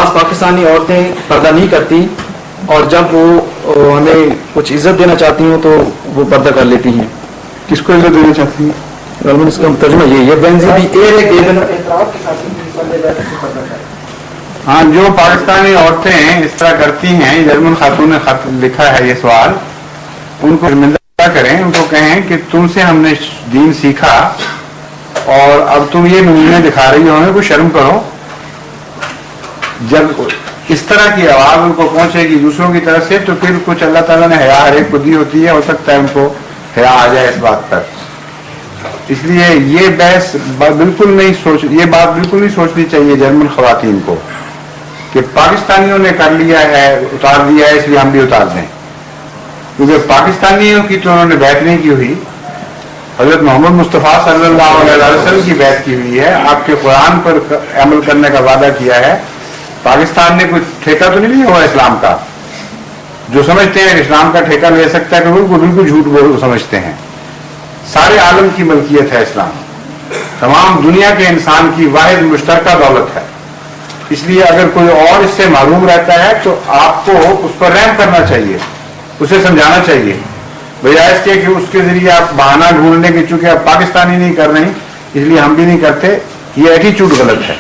بعض پاکستانی عورتیں پردہ نہیں کرتی اور جب وہ ہمیں کچھ عزت دینا چاہتی ہوں تو وہ پردہ کر لیتی ہیں. کس کو عزت دینا چاہتی ہیں؟ غالباً اس کا ترجمہ یہی ہے بینزی بھی ہاں، جو پاکستانی عورتیں اس طرح کرتی ہیں، جرمن خاتون نے خط لکھا ہے یہ سوال، ان کو شرمندہ کریں، ان کو کہیں کہ تم سے ہم نے دین سیکھا اور اب تم یہ نمونے دکھا رہی ہو، ہمیں کوئی شرم کرو. جب اس طرح کی آواز ان کو پہنچے گی دوسروں کی طرف سے تو پھر کچھ اللہ تعالیٰ نے حیا ہر ایک کو دی ہوتی ہے، ہو سکتا ہے ان کو حیا آ جائے اس بات پر. اس لیے یہ بحث بالکل نہیں بالکل نہیں سوچنی چاہیے جرمن خواتین کو کہ پاکستانیوں نے کر لیا ہے، اتار دیا ہے، اس لیے ہم بھی اتار دیں. کیونکہ پاکستانیوں کی تو انہوں نے بیعت نہیں کی ہوئی، حضرت محمد مصطفیٰ صلی اللہ علیہ وسلم کی بیعت کی ہوئی ہے، آپ کے قرآن پر عمل کرنے کا وعدہ کیا ہے. پاکستان نے کوئی ٹھیکہ تو نہیں لیا ہوا اسلام کا. جو سمجھتے ہیں اسلام کا ٹھیکہ لے سکتا ہے کہ بالکل جھوٹ بول سمجھتے ہیں. سارے عالم کی ملکیت ہے اسلام، تمام دنیا کے انسان کی واحد مشترکہ دولت ہے. اس لیے اگر کوئی اور اس سے معلوم رہتا ہے تو آپ کو اس پر رحم کرنا چاہیے، اسے سمجھانا چاہیے، بجائے اس کے کہ اس کے ذریعے آپ بہانہ ڈھونڈنے کے چونکہ آپ پاکستانی نہیں کر رہے ہیں اس لیے ہم بھی نہیں کرتے. یہ ایٹیچیوڈ غلط ہے.